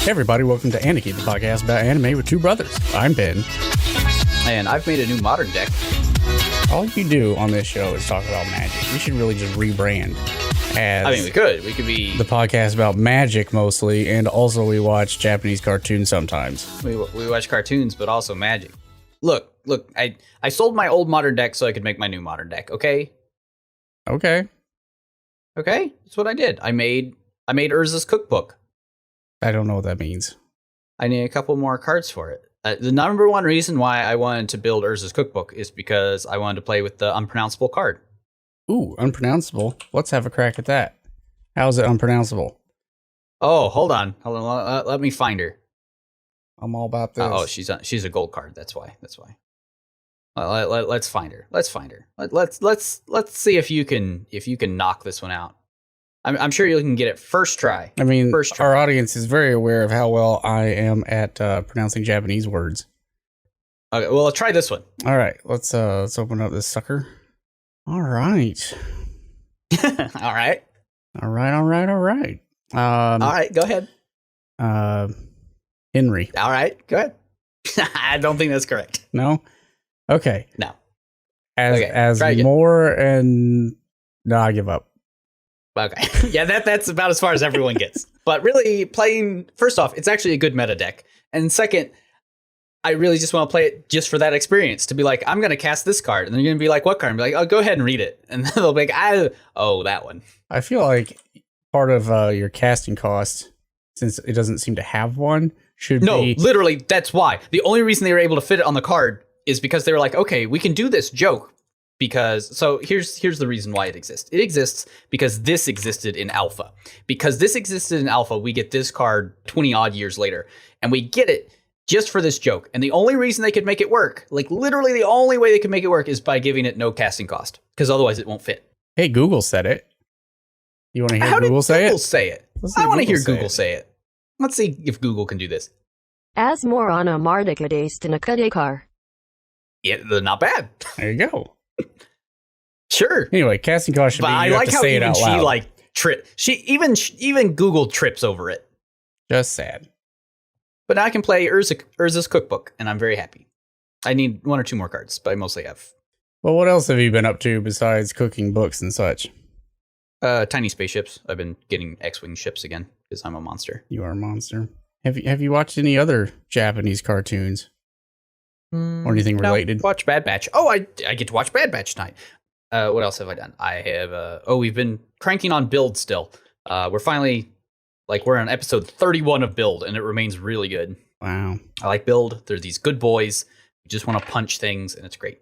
Hey everybody, welcome to Aniki, the podcast about anime with two brothers. I'm Ben. And I've made a new modern deck. All you do on this show is talk about magic. We should really just rebrand as we could. We could be the podcast about magic mostly, and also we watch Japanese cartoons sometimes. We watch cartoons, but also magic. Look, I sold my old modern deck so I could make my new modern deck, okay? Okay. Okay? That's what I did. I made Urza's cookbook. I don't know what that means. I need a couple more cards for it. The number one reason why I wanted to build Urza's cookbook is because I wanted to play with the unpronounceable card. Ooh, unpronounceable. Let's have a crack at that. How is it unpronounceable? Oh, hold on. Let me find her. I'm all about this. She's a gold card. That's why. Let's find her. Let's see if you can knock this one out. I'm sure you can get it first try. I mean, our audience is very aware of how well I am at pronouncing Japanese words. Okay, well, let's try this one. All right, let's open up this sucker. All right. All right. All right, go ahead. Henry. All right, go ahead. I don't think that's correct. No? Okay. No. As more and... No, I give up. Okay. Yeah, that's about as far as everyone gets. But really, first off, it's actually a good meta deck. And second, I really just want to play it just for that experience. To be like, I'm going to cast this card. And then you're going to be like, what card? And be like, oh, go ahead and read it. And then they'll be like, that one. I feel like part of your casting cost, since it doesn't seem to have one, should be... No, literally, that's why. The only reason they were able to fit it on the card is because they were like, okay, we can do this joke. So here's the reason why it exists. It exists because this existed in alpha. Because this existed in alpha, we get this card 20 odd years later. And we get it just for this joke. And the only reason they could make it work, like literally the only way they could make it work is by giving it no casting cost. Because otherwise it won't fit. Hey, Google said it. You want to hear Google say it? I want to hear Google say it. Let's see if Google can do this. As more on a Mardikades Tinakadekar. Yeah, they're not bad. There you go. Sure. Anyway, casting cost should be. I like how even she even Google trips over it. Just sad. But now I can play Urza's cookbook, and I'm very happy. I need one or two more cards, but I mostly have. Well, what else have you been up to besides cooking books and such? Tiny spaceships. I've been getting X-wing ships again because I'm a monster. You are a monster. Have you watched any other Japanese cartoons? Or anything related? Watch Bad Batch. Oh, I get to watch Bad Batch tonight. What else have I done? I have, we've been cranking on Build still. We're finally, we're on episode 31 of Build, and it remains really good. Wow. I like Build. They're these good boys. You just want to punch things, and it's great.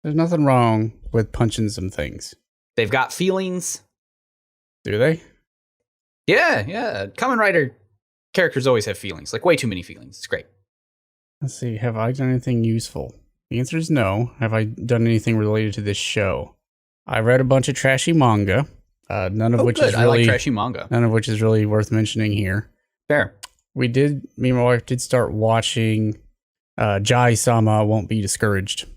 There's nothing wrong with punching some things. They've got feelings. Do they? Yeah. Kamen Rider characters always have feelings, like way too many feelings. It's great. Let's see, have I done anything useful? The answer is no. Have I done anything related to this show? I read a bunch of trashy manga, none of which is really... I like trashy manga. None of which is really worth mentioning here. Fair. Me and my wife did start watching Jahy-sama Won't Be Discouraged.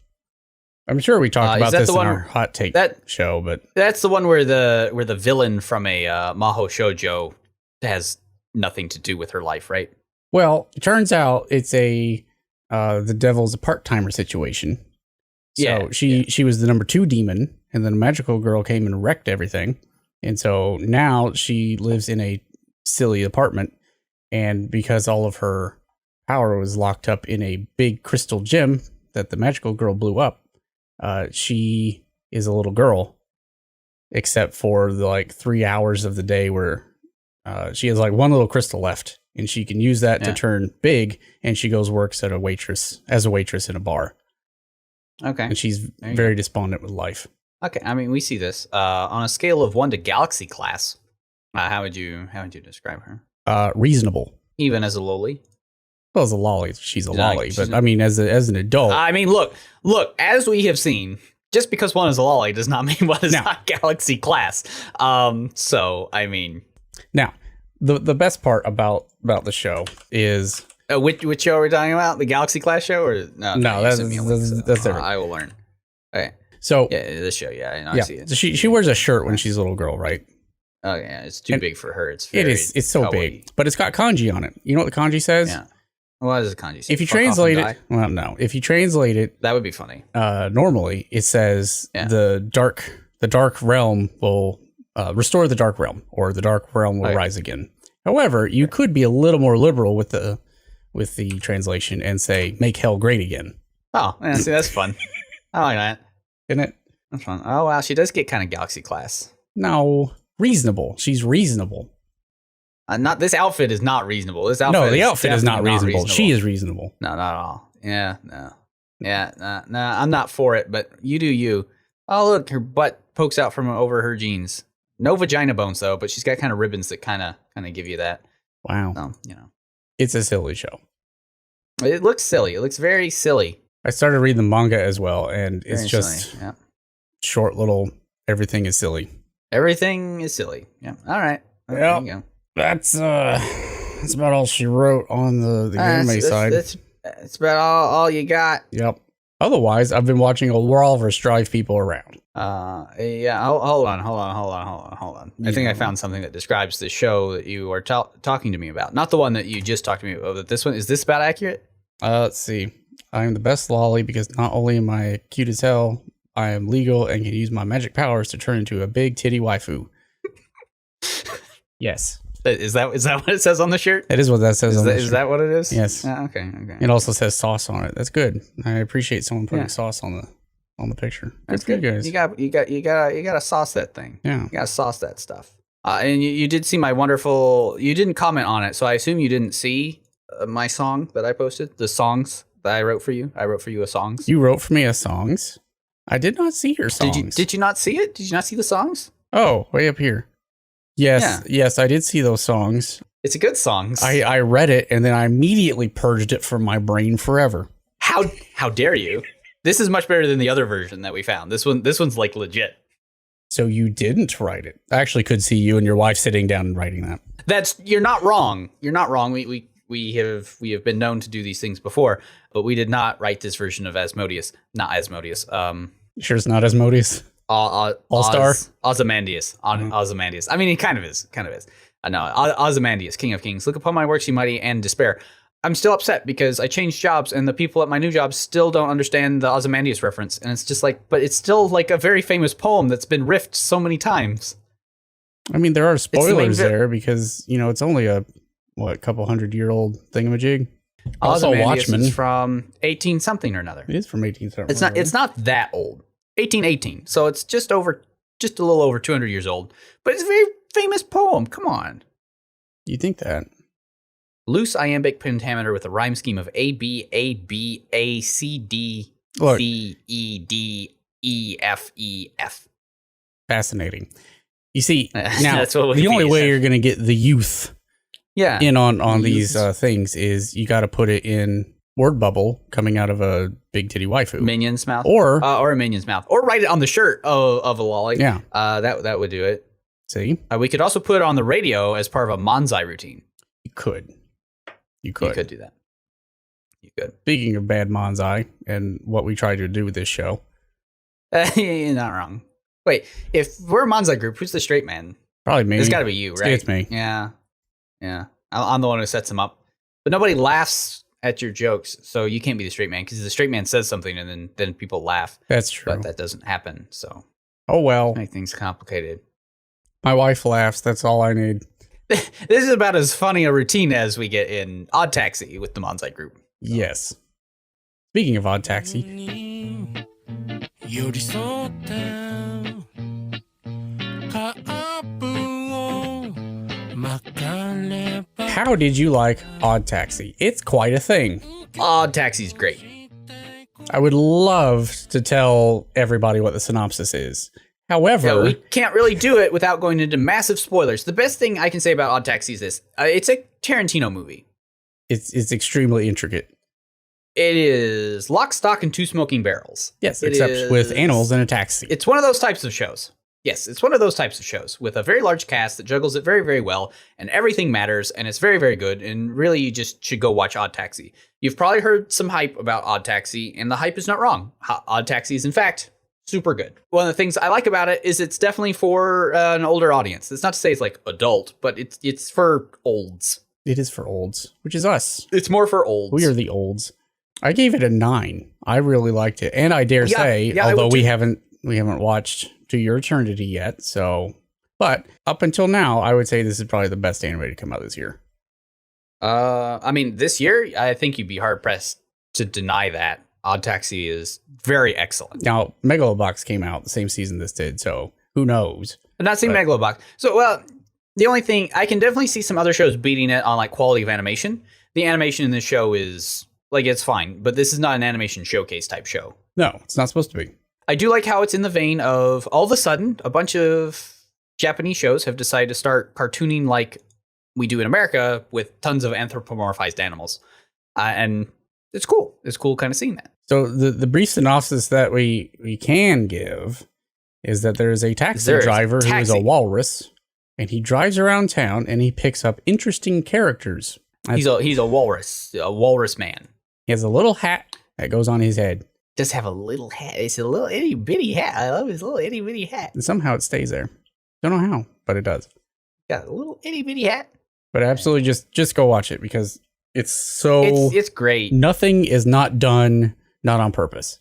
I'm sure we talked about this in our hot take show, but... That's the one where the villain from a Maho Shoujo has nothing to do with her life, right? Well, it turns out it's the devil's a part-timer situation. So she was the number 2 demon, and then a magical girl came and wrecked everything. And so now she lives in a silly apartment, and because all of her power was locked up in a big crystal gem that the magical girl blew up, she is a little girl, except for the 3 hours of the day where she has one little crystal left. And she can use that to turn big, and she works as a waitress in a bar. Okay. And she's very despondent with life. Okay, I mean, we see this on a scale of 1 to Galaxy class. How would you describe her? Reasonable. Even as a loli? Well, as a lolly, she's a lolly. But I mean, as an adult. I mean, look. As we have seen, just because one is a lolly does not mean one is not Galaxy class. So I mean, now. The best part about the show is which show are we talking about? The Galaxy Class show, or no? That's everything. I will learn. Okay. So this show, I see it. So she wears a shirt when she's a little girl, right? Oh yeah, it's too big for her. It is. It's so big, but it's got kanji on it. You know what the kanji says? Yeah. What does the kanji say? If you translate it, well, no. If you translate it, that would be funny. Normally, it says the dark realm will restore the dark realm, or the dark realm will rise again. However, you could be a little more liberal with the translation and say make hell great again. Oh, yeah, see, that's fun. I like that. Isn't it? That's fun. Oh wow, she does get kind of galaxy class. No, reasonable. She's reasonable. Not this outfit is not reasonable. This outfit. No, the outfit is not reasonable. She is reasonable. No, not at all. Yeah, no. Yeah, no, I'm not for it, but you do you. Oh, look, her butt pokes out from over her jeans. No vagina bones, though, but she's got kind of ribbons that kind of give you that. Wow. So, It's a silly show. It looks silly. It looks very silly. I started reading the manga as well, and it's very just silly. short little, everything is silly. Everything is silly. Yeah. All right. There you go. That's about all she wrote on the anime side. That's about all you got. Yep. Otherwise, I've been watching a walrus drive people around. Yeah. Hold on. I think I found something that describes the show that you are talking to me about. Not the one that you just talked to me about. But this one, is this about accurate? Let's see. I am the best lolly because not only am I cute as hell, I am legal and can use my magic powers to turn into a big titty waifu. Yes. Is that what it says on the shirt? That is what that says on the shirt. Is that what it is? Yes. Okay. It also says sauce on it. That's good. I appreciate someone putting sauce on the picture. That's good. You guys. You got to sauce that thing. Yeah. You got to sauce that stuff. And you did see my wonderful. You didn't comment on it, so I assume you didn't see my song that I posted. The songs that I wrote for you. I wrote for you a songs. You wrote for me a songs. I did not see your songs. Did you not see it? Did you not see the songs? Oh, way up here. Yes, I did see those songs. It's a good songs. I read it and then I immediately purged it from my brain forever. How dare you? This is much better than the other version that we found. This one's like legit. So you didn't write it. I actually could see you and your wife sitting down and writing that. You're not wrong. You're not wrong. We have been known to do these things before, but we did not write this version of Asmodeus. Not Asmodeus. You sure it's not Asmodeus? All-Star? Ozymandias. Ozymandias. I mean, he kind of is. No, Ozymandias, King of Kings. Look upon my works, ye mighty, and despair. I'm still upset because I changed jobs and the people at my new job still don't understand the Ozymandias reference. And it's just like, but it's still like a very famous poem that's been riffed so many times. I mean, there are spoilers there because, it's only a couple 100-year-old thingamajig. Also, Watchmen is from 18 something or another. It is from 18 something. It's not that old. 1818. So it's just a little over 200 years old. But it's a very famous poem. Come on. You think that? Loose iambic pentameter with a rhyme scheme of A, B, A, B, A, C, D, C, E, D, E, F, E, F. Fascinating. You see, now, that's what the only way you're going to get the youth in on these things is you got to put it in word bubble coming out of a big titty waifu. Minion's mouth. Or a minion's mouth. Or write it on the shirt of a lolly. Yeah. That would do it. See? We could also put it on the radio as part of a manzai routine. You could. You could do that. You could. Speaking of bad manzai and what we try to do with this show. You're not wrong. Wait, if we're a manzai group, who's the straight man? Probably me. It's got to be you, right? It's me. Yeah. I'm the one who sets them up. But nobody laughs at your jokes, so you can't be the straight man because the straight man says something and then people laugh. That's true. But that doesn't happen, so. Oh, well. Make things complicated. My wife laughs. That's all I need. This is about as funny a routine as we get in Odd Taxi with the manzai group. So. Yes. Speaking of Odd Taxi. How did you like Odd Taxi? It's quite a thing. Odd Taxi's great. I would love to tell everybody what the synopsis is. However, we can't really do it without going into massive spoilers. The best thing I can say about Odd Taxi is this. It's a Tarantino movie. It's extremely intricate. It is lock, stock, and two smoking barrels. Yes, except with animals in a taxi. It's one of those types of shows. Yes, it's one of those types of shows with a very large cast that juggles it very, very well, and everything matters, and it's very, very good, and really you just should go watch Odd Taxi. You've probably heard some hype about Odd Taxi, and the hype is not wrong. Odd Taxi is, in fact, Super good. One of the things I like about it is it's definitely for an older audience. It's not to say it's like adult, but it's for olds. It is for olds, which is us. It's more for olds. We are the olds. I gave it a 9. I really liked it, and I dare say, although we haven't watched To Your Eternity yet, so. But up until now, I would say this is probably the best anime to come out this year. I mean, this year, I think you'd be hard pressed to deny that. ODDTAXI is very excellent. Now, Megalobox came out the same season this did, so who knows? I'm not seeing Megalobox. So, well, the only thing, I can definitely see some other shows beating it on like quality of animation. The animation in this show is, like, it's fine, but this is not an animation showcase type show. No, it's not supposed to be. I do like how it's in the vein of, all of a sudden, a bunch of Japanese shows have decided to start cartooning like we do in America with tons of anthropomorphized animals. And it's cool. It's cool kind of seeing that. So the brief synopsis that we can give is that there is a taxi driver who is a walrus, and he drives around town and he picks up interesting characters. He's a walrus man. He has a little hat that goes on his head. Does have a little hat. It's a little itty bitty hat. I love his little itty bitty hat. And somehow it stays there. Don't know how, but it does. Got a little itty bitty hat. But absolutely just go watch it because it's great. Nothing is not done not on purpose.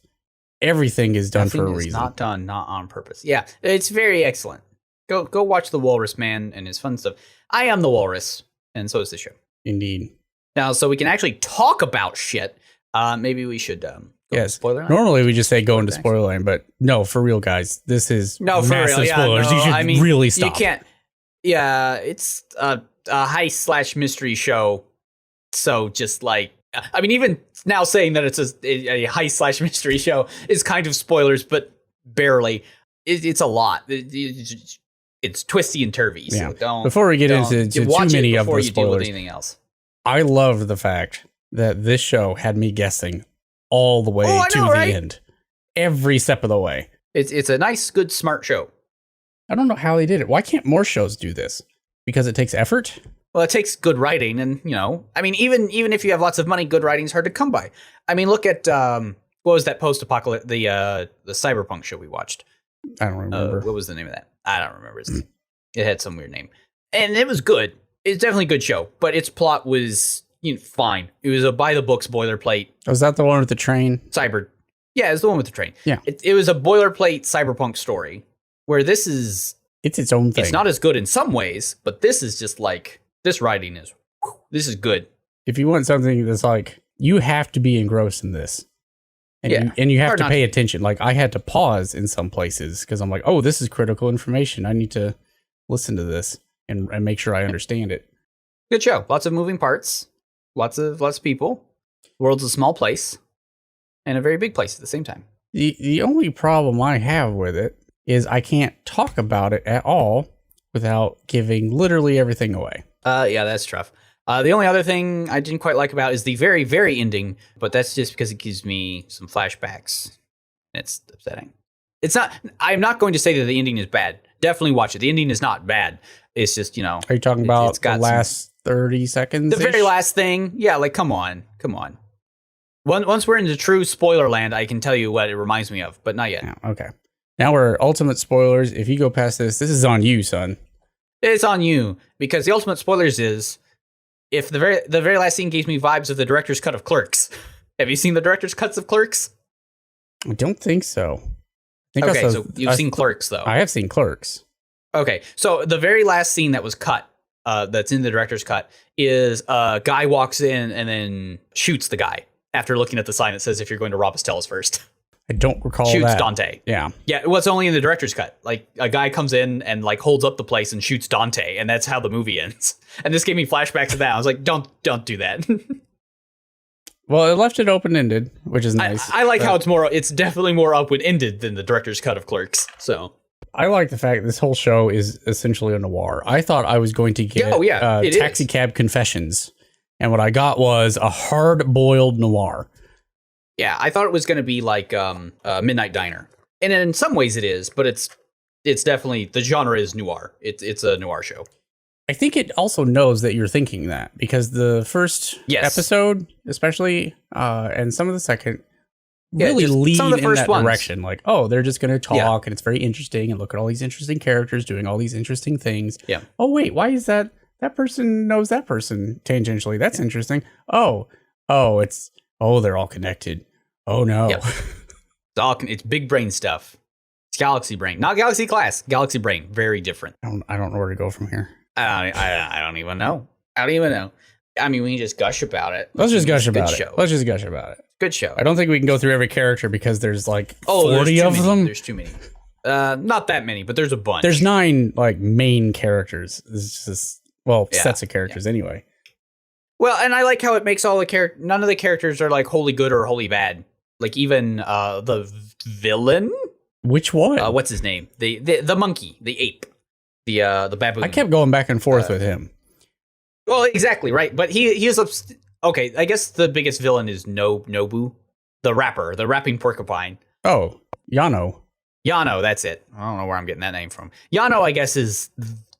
Everything is done for a reason. Not done not on purpose. Yeah, it's very excellent. Go watch the Walrus Man and his fun stuff. I am the walrus, and so is the show. Indeed. Now, so we can actually talk about shit. Maybe we should go yes. spoiler line. Normally we just say go into spoiler line, but no, for real, guys, this is massive spoilers. You should really stop. You can't. Yeah, it's a heist/mystery show. So just like, I mean, even now saying that it's a heist/mystery show is kind of spoilers, but barely. It's a lot. It's twisty and turvy. So don't. Before we get into too many of the spoilers, anything else. I love the fact that this show had me guessing all the way to the end, every step of the way. It's a nice, good, smart show. I don't know how they did it. Why can't more shows do this? Because it takes effort? Well, it takes good writing, and I mean, even if you have lots of money, good writing is hard to come by. I mean, look at what was that post-apocalypse, the cyberpunk show we watched? I don't remember. What was the name of that? I don't remember. It had some weird name, and it was good. It's definitely a good show, but its plot was fine. It was a by the books boilerplate. Was that the one with the train? Yeah, it's the one with the train. Yeah, it was a boilerplate cyberpunk story. Where this is, it's its own thing. It's not as good in some ways, but this is just like, this writing is, this is good. If you want something that's like, you have to be engrossed in this. And you have to pay attention. Like, I had to pause in some places because I'm like, oh, this is critical information. I need to listen to this and make sure I understand it. Good show. Lots of moving parts. Lots of people. The world's a small place and a very big place at the same time. The only problem I have with it is I can't talk about it at all without giving literally everything away. Yeah, that's tough. The only other thing I didn't quite like about is the very, very ending, but that's just because it gives me some flashbacks. It's upsetting. I'm not going to say that the ending is bad. Definitely watch it. The ending is not bad. It's just, Are you talking about the last 30 seconds? The very last thing? Yeah, like, come on. Once we're into true spoiler land, I can tell you what it reminds me of, but not yet. Yeah, okay. Now we're ultimate spoilers. If you go past this is on you, son. It's on you, because the ultimate spoilers is if the very last scene gives me vibes of the director's cut of Clerks. Have you seen the director's cuts of Clerks? I don't think so. So you've seen Clerks, though. I have seen Clerks. Okay, so the very last scene that was cut, that's in the director's cut, is a guy walks in and then shoots the guy after looking at the sign that says, if you're going to rob us, tell us first. I don't recall that. Shoots Dante. Yeah. Yeah, well, it's only in the director's cut. Like, a guy comes in and, like, holds up the place and shoots Dante, and that's how the movie ends. And this gave me flashbacks to that. I was like, don't do that. Well, it left it open-ended, which is nice. I like how it's definitely more open-ended than the director's cut of Clerks, so. I like the fact that this whole show is essentially a noir. I thought I was going to get Taxi Cab Confessions, and what I got was a hard-boiled noir. Yeah, I thought it was going to be like Midnight Diner. And in some ways it is, but it's definitely, the genre is noir. It's a noir show. I think it also knows that you're thinking that, because the first episode, especially, and some of the second, really just lead some of the in first that ones. direction. Like, oh, they're just going to talk Yeah. and it's very interesting and look at all these interesting characters doing all these interesting things. Yeah. Oh, wait, why is that person knows that person tangentially? That's interesting. Oh, they're all connected. Oh, no. Yeah. It's big brain stuff. It's galaxy brain, not galaxy class. Galaxy brain, very different. I don't know where to go from here. I don't even know. I don't even know. I mean, we can just gush about it. Let's just gush It's a good about it. show. Let's just gush about it. Good show. I don't think we can go through every character because there's like there's 40 too of many. them. There's too many. Not that many, but there's a bunch. There's 9 like main characters. It's just sets of characters anyway. Well, and I like how it makes all the characters. None of the characters are like wholly good or wholly bad. Like even the villain. Which one? What's his name? The monkey, the ape, the baboon. I kept going back and forth with him. Well, exactly right, but he is okay. I guess the biggest villain is Nobu, the rapper, the rapping porcupine. Oh, Yano. Yano, that's it. I don't know where I'm getting that name from. Yano, I guess, is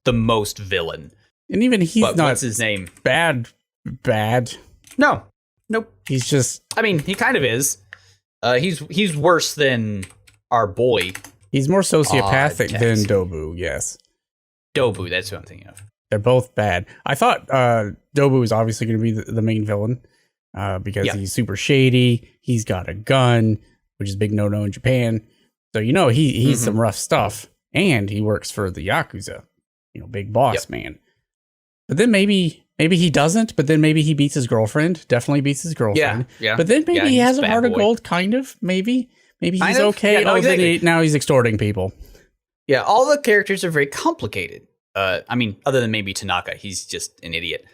the most villain. And even he's not. What's his name? Bad. No, nope. He's just. I mean, he kind of is. He's worse than our boy. He's more sociopathic than Taxi. Dobu. Yes. Dobu, that's what I'm thinking of. They're both bad. I thought Dobu was obviously going to be the main villain because he's super shady. He's got a gun, which is a big no-no in Japan. So, he's some rough stuff. And he works for the yakuza, big boss man. But then maybe he doesn't. But then maybe he beats his girlfriend. Definitely beats his girlfriend. Yeah. But then maybe he has a heart of boy. gold, kind of. Maybe he's Kind of? okay. Yeah, no, exactly. Now he's extorting people. Yeah, all the characters are very complicated. I mean, other than maybe Tanaka, he's just an idiot.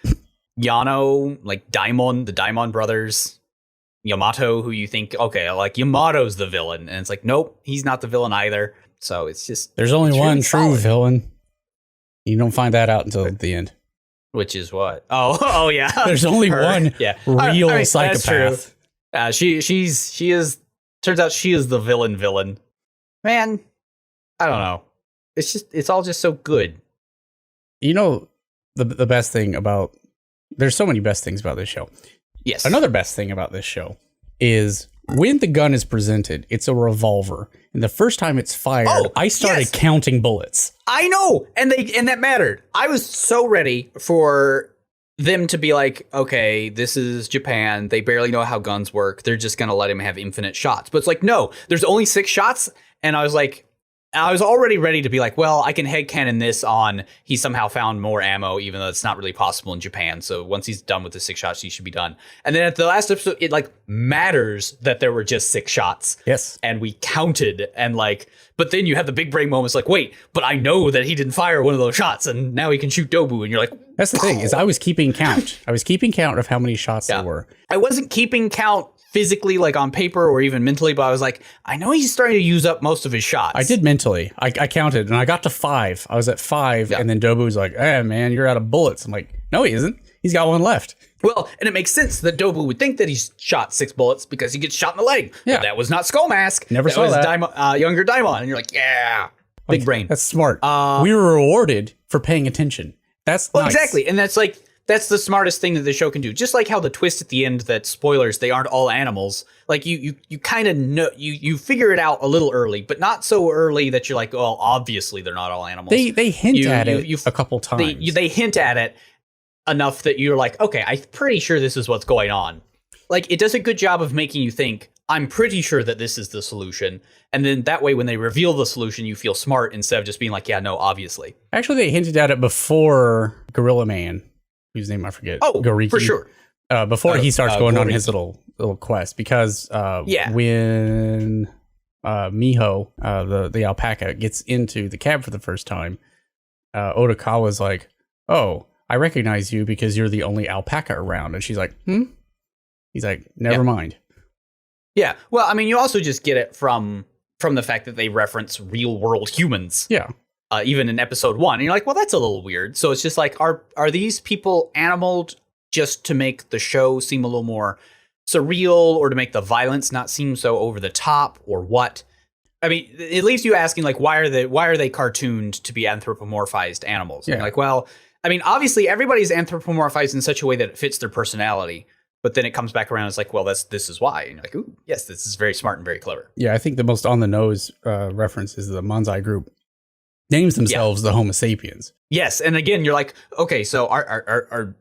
Yano, like Daimon, the Daimon brothers. Yamato, who you think, okay, like Yamato's the villain. And it's like, nope, he's not the villain either. So it's just... There's only one really true solid. villain. You don't find that out until the end. Which is what? Oh yeah. There's only one real psychopath. That's true. She is. Turns out she is the villain. Man, I don't know. It's all just so good. The best thing about... There's so many best things about this show. Yes. Another best thing about this show is when the gun is presented, it's a revolver. And the first time it's fired, I started counting bullets. I know. And that mattered. I was so ready for them to be like, okay, this is Japan. They barely know how guns work. They're just going to let him have infinite shots. But it's like, no, there's only 6 shots. And I was already ready to be like, well, I can headcanon this on he somehow found more ammo, even though it's not really possible in Japan. So once he's done with the 6 shots, he should be done. And then at the last episode, it like matters that there were just 6 shots. Yes. And we counted and like, but then you have the big brain moments like, wait, but I know that he didn't fire one of those shots and now he can shoot Dobu. And you're like, that's the thing is I was keeping count. I was keeping count of how many shots there were. I wasn't keeping count physically, like on paper or even mentally, but I was like, I know he's starting to use up most of his shots. I did mentally. I counted and I got to 5. I was at 5 and then Dobu was like, hey man, you're out of bullets. I'm like, no, he isn't. He's got one left. Well, and it makes sense that Dobu would think that he's shot 6 bullets because he gets shot in the leg. Yeah. But that was not Skull Mask. Never saw was that. Younger Daimon. And you're like, yeah, big brain. That's smart. We were rewarded for paying attention. That's nice. Exactly. And that's the smartest thing that the show can do. Just like how the twist at the end that spoilers, they aren't all animals. Like you kind of know, you figure it out a little early, but not so early that you're like, well, obviously they're not all animals. They hint at it a couple times. They hint at it enough that you're like, okay, I'm pretty sure this is what's going on. Like it does a good job of making you think, I'm pretty sure that this is the solution. And then that way, when they reveal the solution, you feel smart instead of just being like, yeah, no, obviously. Actually, they hinted at it before Gorilla Man, whose name I forget. Oh, Goriki. for sure. Before he starts going on Goriki. his little quest, because when Miho, the alpaca, gets into the cab for the first time, Odakawa's like, "Oh, I recognize you because you're the only alpaca around," and she's like, "Hmm." He's like, "Never mind." Yeah. Well, I mean, you also just get it from the fact that they reference real world humans. Yeah. Even in episode 1, and you're like, well, that's a little weird. So it's just like, are these people animaled just to make the show seem a little more surreal, or to make the violence not seem so over the top, or what? I mean, it leaves you asking, like, why are they cartooned to be anthropomorphized animals? Yeah. And like, well, I mean, obviously everybody's anthropomorphized in such a way that it fits their personality. But then it comes back around. It's like, well, this is why. And you're like, ooh, yes, this is very smart and very clever. Yeah, I think the most on the nose reference is the manzai group names themselves the Homo sapiens. Yes, and again, you're like, okay, so are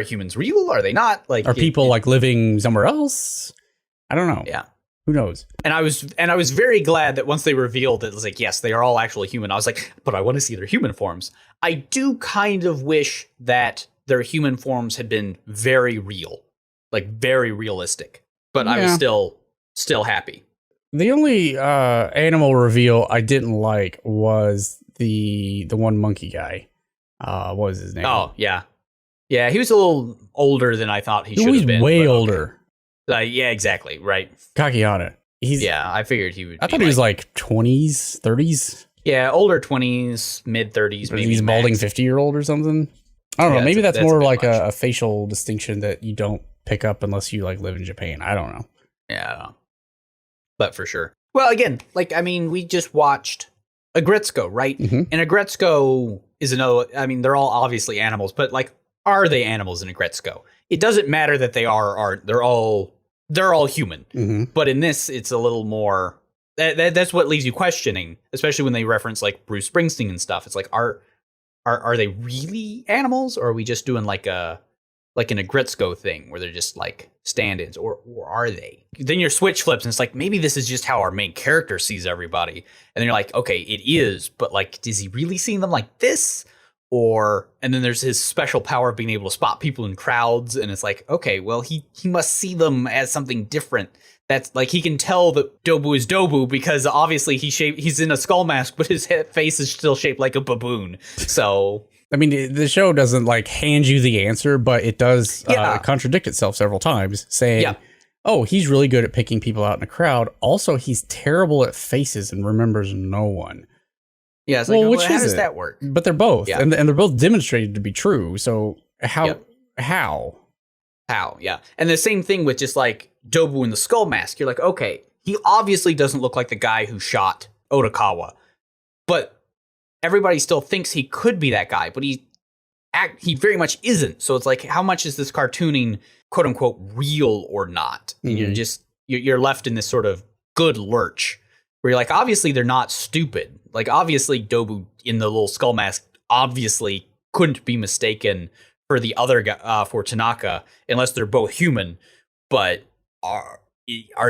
humans real? Are they not? Like, are people like living somewhere else? I don't know. Yeah, who knows? And I was very glad that once they revealed it was like, yes, they are all actually human. I was like, but I want to see their human forms. I do kind of wish that their human forms had been very real, like very realistic. But I was still happy. The only animal reveal I didn't like was the one monkey guy. What was his name? Oh, yeah. Yeah, he was a little older than I thought he should have been. He's way older. Yeah, exactly. Right. Kakihana. I figured he would. I thought he was like 20s, 30s. Yeah, older 20s, mid 30s, maybe. He's balding 50-year-old or something. I don't know. Maybe that's more like a facial distinction that you don't pick up unless you like live in Japan. I don't know. Yeah. But for sure. Well, again, like, I mean, we just watched Agretzko, right? Mm-hmm. And Agretzko is another, I mean, they're all obviously animals, but like, are they animals in Agretzko? It doesn't matter that they are they're all human. Mm-hmm. But in this, it's a little more, that's what leaves you questioning, especially when they reference like Bruce Springsteen and stuff. It's like, are they really animals, or are we just doing like an Agretzko thing where they're just like stand-ins, or are they? Then your switch flips and it's like, maybe this is just how our main character sees everybody. And then you're like, okay, it is, but like, is he really seeing them like this? And then there's his special power of being able to spot people in crowds. And it's like, okay, well, he must see them as something different. That's like, he can tell that Dobu is Dobu because obviously he's in a skull mask, but his face is still shaped like a baboon. So, I mean, the show doesn't like hand you the answer, but it does contradict itself several times, saying, oh, he's really good at picking people out in a crowd. Also, he's terrible at faces and remembers no one. Yeah, it's like, well, how does that work? But they're both, and they're both demonstrated to be true. So how? Yeah. And the same thing with just like Dobu in the skull mask. You're like, okay, he obviously doesn't look like the guy who shot Odakawa, but everybody still thinks he could be that guy, but he very much isn't. So it's like, how much is this cartooning, quote unquote, real or not? And you're left in this sort of good lurch where you're like, obviously they're not stupid. Like, obviously Dobu in the little skull mask obviously couldn't be mistaken for the other guy, for Tanaka, unless they're both human. But are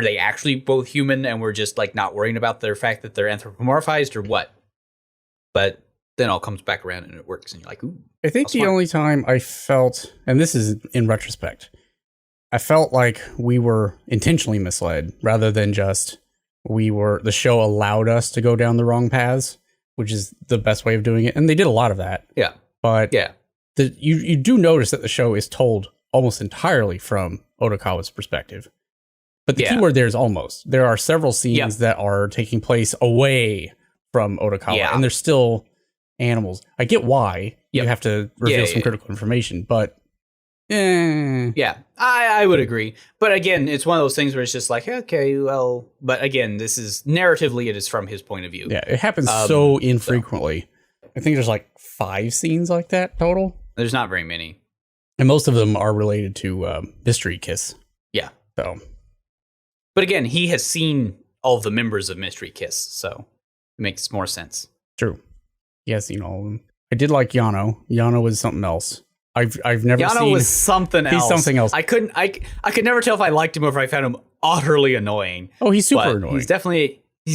they actually both human and we're just like not worrying about their fact that they're anthropomorphized or what? But then it all comes back around and it works and you're like, ooh. I think the only time I felt, and this is in retrospect, I felt like we were intentionally misled rather than just the show allowed us to go down the wrong paths, which is the best way of doing it. And they did a lot of that. Yeah. But you do notice that the show is told almost entirely from Odakawa's perspective. But the key word there is almost. There are several scenes that are taking place away from Odakawa, and they're still animals. I get why you have to reveal some critical information, but I would agree. But again, it's one of those things where it's just like, okay, well, but again, this is narratively, it is from his point of view. Yeah, it happens so infrequently. I think there's like 5 scenes like that total. There's not very many. And most of them are related to Mystery Kiss. Yeah. So, but again, he has seen all the members of Mystery Kiss, so it makes more sense. True. He has seen all of them. I did like Yano. Yano was something else. I've never seen. Yano was something else. He's something else. I could never tell if I liked him or if I found him utterly annoying. Oh, he's super annoying. He's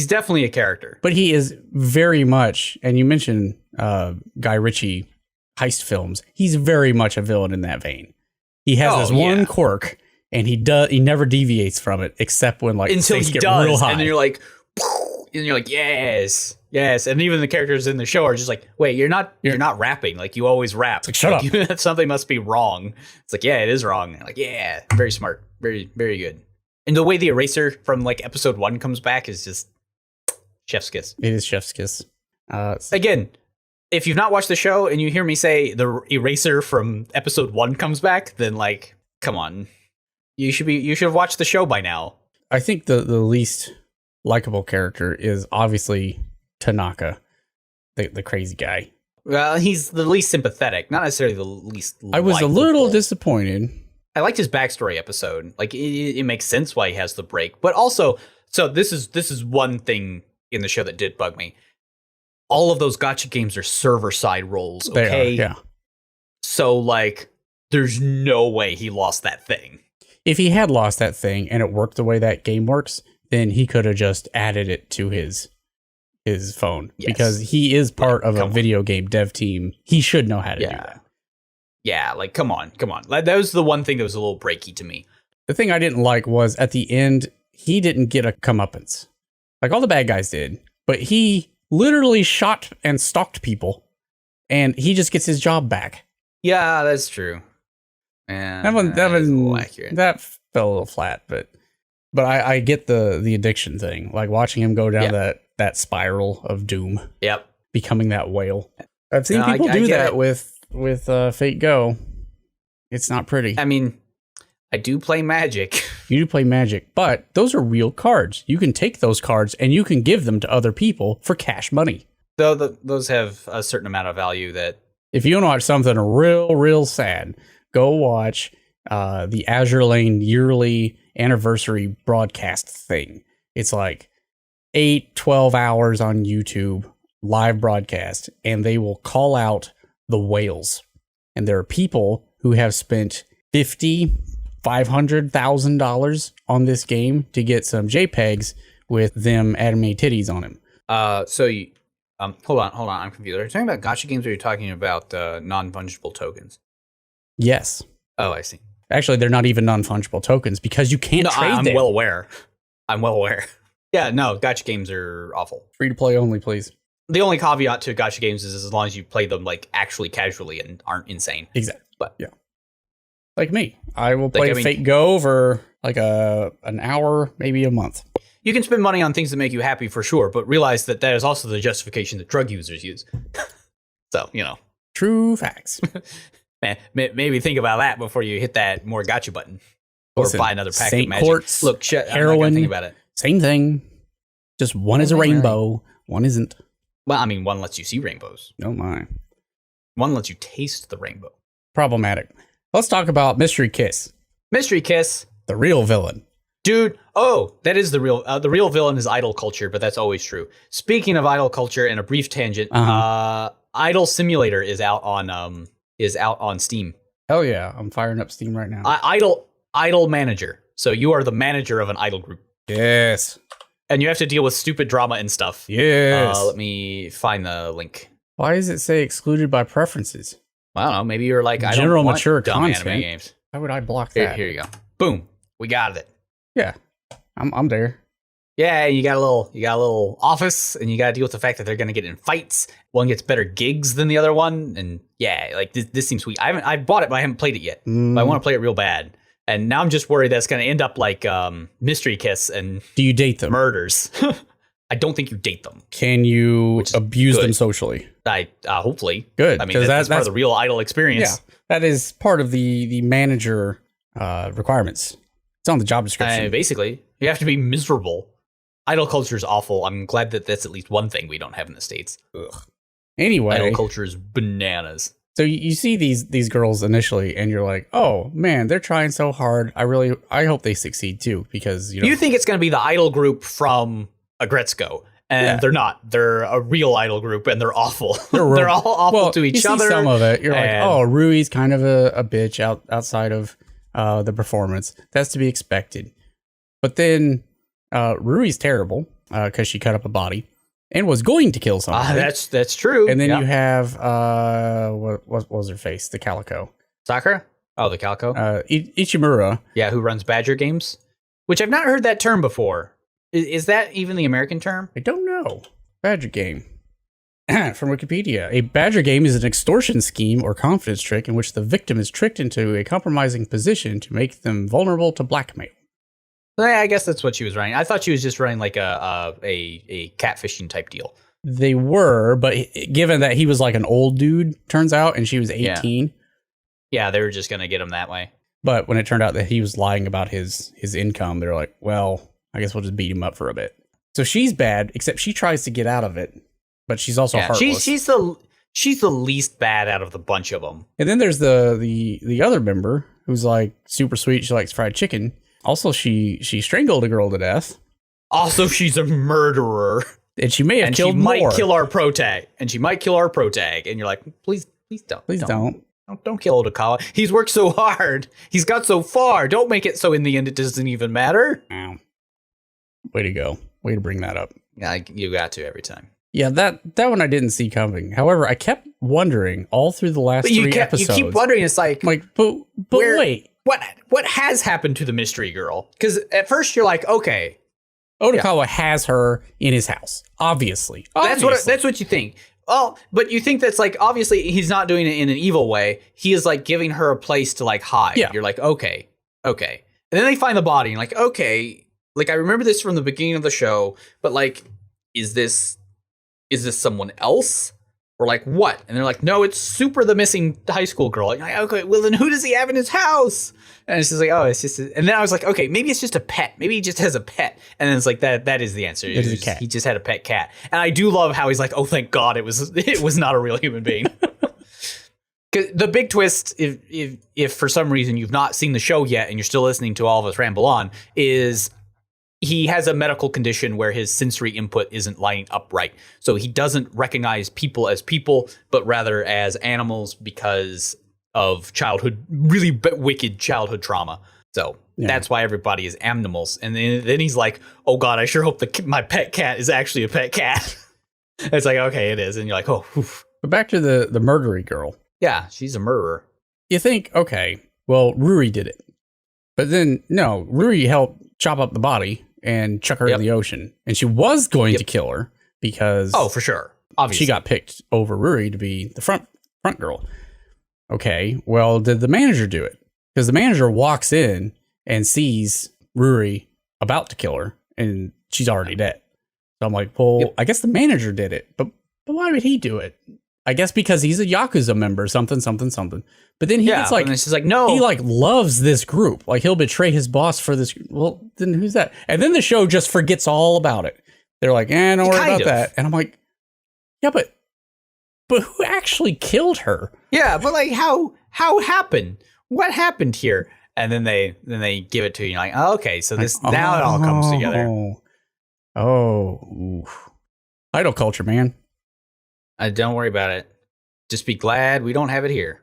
definitely a character. But he is very much, and you mentioned Guy Ritchie heist films. He's very much a villain in that vein. He has this one quirk, and he never deviates from it, except when like until he get does, real high. and then you're like, yes, and even the characters in the show are just like, wait, you're not rapping like you always rap. Like, shut up. Something must be wrong. It's like, yeah, it is wrong. And like, yeah, very smart, very, very good. And the way the eraser from like episode 1 comes back is just chef's kiss. It is chef's kiss. Again, if you've not watched the show and you hear me say the eraser from episode 1 comes back, then like, come on, you should have watched the show by now. I think the least likable character is obviously Tanaka, the crazy guy. Well, he's the least sympathetic, not necessarily the least likable. I was a little disappointed I liked his backstory episode. Like it makes sense why he has the break, but also, so this is one thing in the show that did bug me. All of those gacha games are server side roles. Okay, They are, yeah. So like, there's no way he lost that thing. If he had lost that thing and it worked the way that game works, then he could have just added it to his phone, because he is part of a video game dev team. He should know how to do that. Yeah, like, come on. Like, that was the one thing that was a little breaky to me. The thing I didn't like was at the end, he didn't get a comeuppance. Like all the bad guys did, but he literally shot and stalked people, and he just gets his job back. Yeah, that's true. And that fell a little flat, but I get the addiction thing, like watching him go down that spiral of doom. Yep. Becoming that whale. I've seen people do that with Fate Go. It's not pretty. I mean, I do play Magic. You do play Magic, but those are real cards. You can take those cards and you can give them to other people for cash money. Though those have a certain amount of value that... If you want to watch something real sad, go watch the Azure Lane yearly anniversary broadcast thing. It's like 8-12 hours on YouTube, live broadcast, and they will call out the whales. And there are people who have spent $500,000 on this game to get some JPEGs with them anime titties on them. So you, hold on, I'm confused. Are you talking about gacha games, or are you talking about non-fungible tokens? Yes. Oh, I see. Actually, they're not even non-fungible tokens because you can't trade them. I'm well aware. Yeah, no, gacha games are awful. Free to play only, please. The only caveat to gacha games is as long as you play them like actually casually and aren't insane. Exactly. But yeah, like me, I will play Fate Go for like an hour, maybe a month. You can spend money on things that make you happy for sure, but realize that is also the justification that drug users use. So, True facts. Maybe think about that before you hit that more gotcha button. Or buy another pack of Magic. Quartz, look, heroin, think about it. Same thing. Just one is a rainbow, one isn't. Well, I mean, one lets you see rainbows. Oh my. One lets you taste the rainbow. Problematic. Let's talk about Mystery Kiss. Mystery Kiss. The real villain. Dude, that is the real villain is idol culture, but that's always true. Speaking of idol culture, and a brief tangent, Idol Simulator is out on Steam. Hell yeah, I'm firing up Steam right now. Idol manager. So you are the manager of an idol group. Yes. And you have to deal with stupid drama and stuff. Yes. Let me find the link. Why does it say excluded by preferences? I don't know. Maybe you're like, I general don't want mature dumb content. anime games. Why would I block that? Here you go. Boom. We got it. Yeah. I'm there. Yeah, you got a little office, and you got to deal with the fact that they're going to get in fights. One gets better gigs than the other one, and yeah, like this seems sweet. I bought it, but I haven't played it yet. But I want to play it real bad. And now I'm just worried that it's going to end up like Mystery Kiss and do you date them? Murders. I don't think you date them. Can you abuse them socially? I hopefully. Good. I mean, that's part of the real idol experience. Yeah, that is part of the manager requirements. It's on the job description. Basically, you have to be miserable. Idol culture is awful. I'm glad that that's at least one thing we don't have in the States. Ugh. Anyway, idol culture is bananas. So you see these girls initially, and you're like, oh man, they're trying so hard. I hope they succeed too, because you think it's going to be the idol group from Agretzko, and they're not. They're a real idol group, and they're awful. They're all awful to each other. See some of it, you're like, oh, Rui's kind of a bitch outside of the performance. That's to be expected. But then Rui's terrible because she cut up a body and was going to kill someone. That's true. And then you have what was her face? The Calico. Sakura? Oh, the Calico. Ichimura. Yeah, who runs Badger Games, which I've not heard that term before. Is that even the American term? I don't know. Badger game. From Wikipedia, a badger game is an extortion scheme or confidence trick in which the victim is tricked into a compromising position to make them vulnerable to blackmail. I guess that's what she was running. I thought she was just running like a catfishing type deal. They were, but given that he was like an old dude, turns out, and she was 18. Yeah, they were just going to get him that way. But when it turned out that he was lying about his income, they're like, well, I guess we'll just beat him up for a bit. So she's bad, except she tries to get out of it. But she's also heartless. She's the least bad out of the bunch of them. And then there's the other member, who's like super sweet. She likes fried chicken. Also, she strangled a girl to death. Also, she's a murderer. And she may have killed more. more. She might kill our pro tag. And you're like, please don't. Please don't. Don't kill Odakawa. He's worked so hard. He's got so far. Don't make it so in the end it doesn't even matter. Wow. Way to go. Way to bring that up. Yeah, you got to every time. Yeah, that one I didn't see coming. However, I kept wondering all through the last 3 episodes. You keep wondering. It's like but wait. What has happened to the mystery girl? Because at first you're like, okay, Odakawa has her in his house. Obviously. That's what you think. Oh, but you think that's like, obviously he's not doing it in an evil way. He is like giving her a place to like hide. Yeah. You're like, okay. And then they find the body and like, okay, like I remember this from the beginning of the show, but like, is this someone else? Or like what? And they're like, no, it's Super, the missing high school girl. Like, okay, well then who does he have in his house? And it's just like, oh, it's just. And then I was like, okay, maybe it's just a pet. Maybe he just has a pet. And then it's like that is the answer. It is a cat. He just had a pet cat. And I do love how he's like, oh, thank God, it was not a real human being. The big twist, if for some reason you've not seen the show yet and you're still listening to all of us ramble on, is he has a medical condition where his sensory input isn't lining up right. So he doesn't recognize people as people, but rather as animals because of really wicked childhood trauma. So that's why everybody is animals. And then he's like, oh God, I sure hope my pet cat is actually a pet cat. It's like, okay, it is. And you're like, oh. Oof. But back to the murdery girl. Yeah, she's a murderer. You think, okay, well, Ruri did it. But then, no, Ruri helped chop up the body and chuck her in the ocean. And she was going to kill her because... Oh, for sure. Obviously. She got picked over Ruri to be the front girl. Okay, well, did the manager do it? Because the manager walks in and sees Ruri about to kill her, and she's already dead. So I'm like, well, I guess the manager did it. But why would he do it? I guess because he's a yakuza member, something. But then he gets like, and it's just like, no, he like loves this group. Like he'll betray his boss for this. Well, then who's that? And then the show just forgets all about it. They're like, don't worry about that. And I'm like, yeah, but who actually killed her? Yeah, but like how happened? What happened here? And then they give it to you. And you're like, oh, okay, so this now it all comes together. Idol culture, man. Don't worry about it. Just be glad we don't have it here.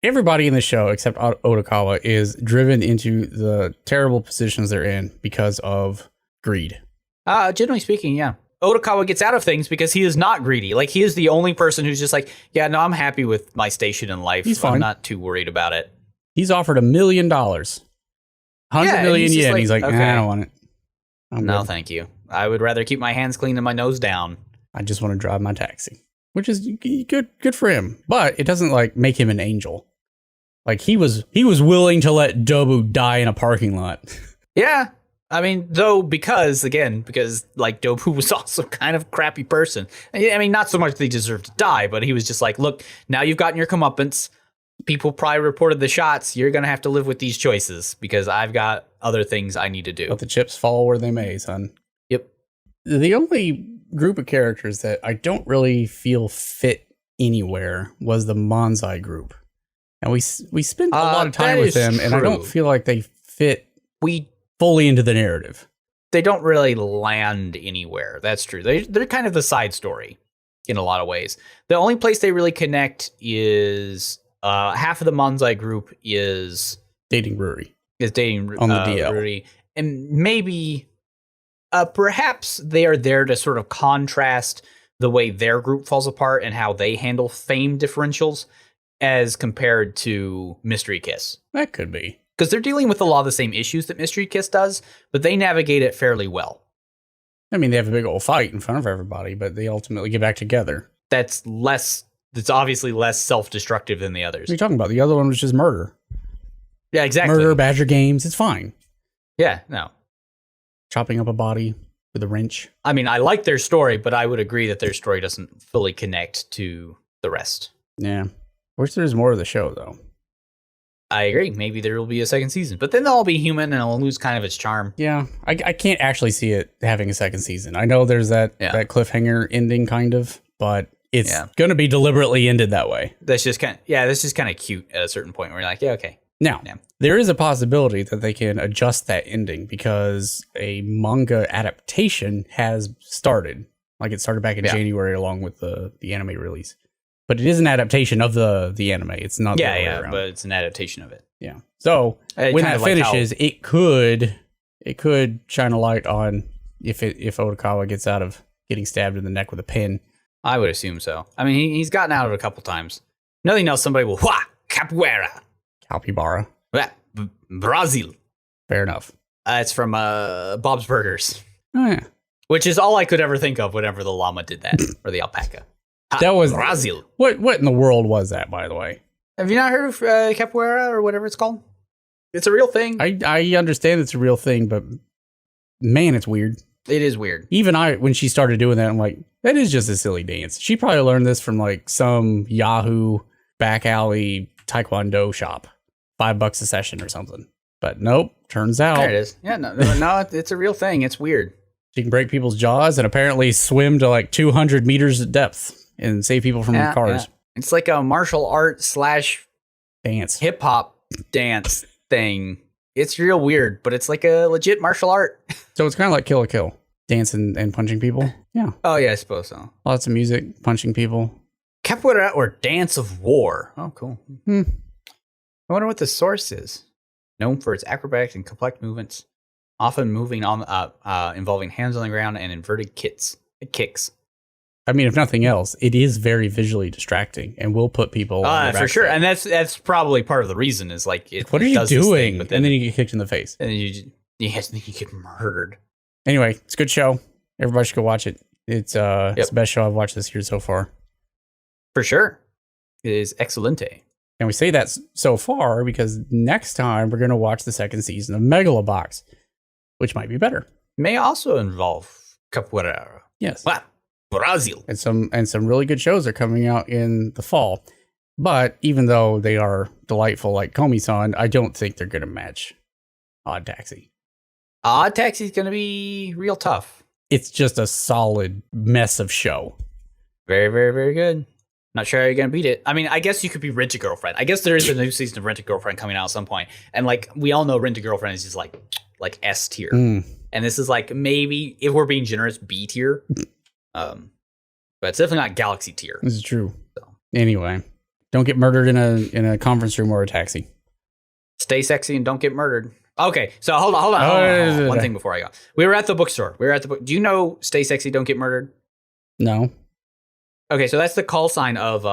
Everybody in the show except Odakawa is driven into the terrible positions they're in because of greed. Generally speaking, yeah. Odakawa gets out of things because he is not greedy. Like, he is the only person who's just like, yeah, no, I'm happy with my station in life. He's fine. I'm not too worried about it. He's offered $1 million. 100 million yen. He's like, okay. I don't want it. No, thank you. I would rather keep my hands clean and my nose down. I just want to drive my taxi, which is good for him. But it doesn't like make him an angel. Like he was willing to let Dobu die in a parking lot. Yeah. I mean, though, because like Dobu was also kind of a crappy person. I mean, not so much that he deserved to die, but he was just like, look, now you've gotten your comeuppance. People probably reported the shots. You're going to have to live with these choices because I've got other things I need to do. Let the chips fall where they may, son. Yep. The only group of characters that I don't really feel fit anywhere was the manzai group. And we spent a lot of time with them, and I don't feel like they fit fully into the narrative. They don't really land anywhere. That's true. They're kind of the side story in a lot of ways. The only place they really connect is half of the manzai group is dating Ruri. Is dating on the DL. Ruri. And maybe perhaps they are there to sort of contrast the way their group falls apart and how they handle fame differentials as compared to Mystery Kiss. That could be. Because they're dealing with a lot of the same issues that Mystery Kiss does, but they navigate it fairly well. I mean, they have a big old fight in front of everybody, but they ultimately get back together. That's obviously less self-destructive than the others. What are you talking about? The other one was just murder. Yeah, exactly. Murder, Badger Games, it's fine. Yeah, no. Chopping up a body with a wrench. I mean, I like their story, but I would agree that their story doesn't fully connect to the rest. Yeah. Wish there's more of the show, though. I agree. Maybe there will be a second season, but then they'll all be human and it'll lose kind of its charm. Yeah, I can't actually see it having a second season. I know there's that cliffhanger ending, kind of, but it's going to be deliberately ended that way. That's just kind of cute at a certain point where you're like, yeah, okay. Now, there is a possibility that they can adjust that ending because a manga adaptation has started. Like it started back in January along with the anime release. But it is an adaptation of the anime. It's not the other way around. But it's an adaptation of it. Yeah. So when that finishes, it could shine a light on if Odakawa gets out of getting stabbed in the neck with a pin. I would assume so. I mean, he's gotten out of it a couple times. Nothing else. Somebody will capoeira. Capybara. Brazil. Fair enough. It's from Bob's Burgers. Oh yeah. Which is all I could ever think of whenever the llama did that, or the alpaca. That was Brazil. What in the world was that, by the way? Have you not heard of capoeira or whatever it's called? It's a real thing. I understand it's a real thing, but man, it's weird. It is weird. Even when she started doing that, I'm like, that is just a silly dance. She probably learned this from like some Yahoo back alley taekwondo shop. $5 a session or something. But nope, turns out. There it is. Yeah, no, it's a real thing. It's weird. She can break people's jaws and apparently swim to like 200 meters of depth and save people from cars. Yeah. It's like a martial art / dance, hip hop dance thing. It's real weird, but it's like a legit martial art. So it's kind of like Kill la Kill, dancing and punching people. Yeah. Oh yeah, I suppose so. Lots of music, punching people. Capoeira or Dance of War. Oh, cool. I wonder what the source is. Known for its acrobatic and complex movements, often moving on involving hands on the ground and inverted kicks. I mean, if nothing else, it is very visually distracting and will put people on for sure. And that's probably part of the reason is like, what are you doing? But then you get kicked in the face. And then you get murdered. Anyway, it's a good show. Everybody should go watch it. It's the best show I've watched this year so far. For sure. It is excelente. And we say that so far because next time we're going to watch the second season of Megalobox, which might be better. May also involve capoeira. Yes. Brazil. And some really good shows are coming out in the fall. But even though they are delightful like Komi-san, I don't think they're going to match Odd Taxi. Odd Taxi is going to be real tough. It's just a solid mess of show. Very, very, very good. Not sure how you're going to beat it. I mean, I guess you could be Rent a Girlfriend. I guess there is a new season of Rent a Girlfriend coming out at some point. And like, we all know Rent a Girlfriend is just like S tier. And this is like maybe, if we're being generous, B tier. But it's definitely not Galaxy tier. This is true. So. Anyway, don't get murdered in a conference room or a taxi. Stay sexy and don't get murdered. Okay, so hold on. One thing before I go. We were at the bookstore. Do you know Stay Sexy, Don't Get Murdered? No. Okay, so that's the call sign of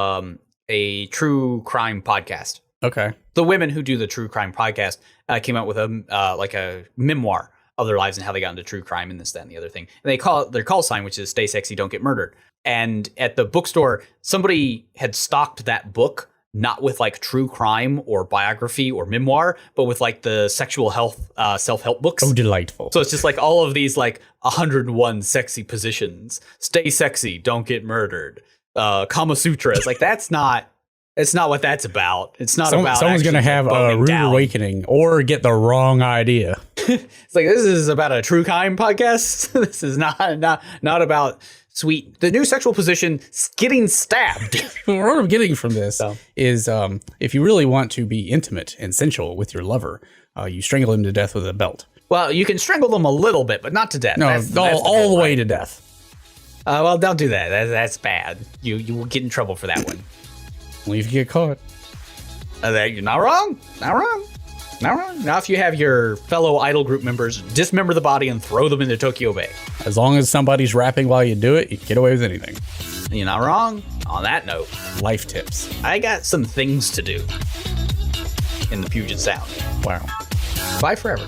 a true crime podcast. Okay. The women who do the true crime podcast came out with a memoir of their lives and how they got into true crime and this, that, and the other thing. And they call it their call sign, which is Stay Sexy, Don't Get Murdered. And at the bookstore, somebody had stocked that book, not with like true crime or biography or memoir, but with like the sexual health self-help books. Oh, delightful. So it's just like all of these like 101 sexy positions. Stay sexy, don't get murdered. Kama Sutras. Like it's not what that's about. It's not about someone's going to have a rude awakening or get the wrong idea. It's like, this is about a true crime podcast. This is not about sweet. The new sexual position, getting stabbed. What I'm getting from this is if you really want to be intimate and sensual with your lover, you strangle him to death with a belt. Well, you can strangle them a little bit, but not to death. No, all the way to death. Well, don't do that. That's bad. You will get in trouble for that one. Only if you get caught. You're not wrong. Not wrong. Now, if you have your fellow idol group members dismember the body and throw them into Tokyo Bay. As long as somebody's rapping while you do it, you can get away with anything. You're not wrong. On that note, life tips. I got some things to do in the Puget Sound. Wow. Bye forever.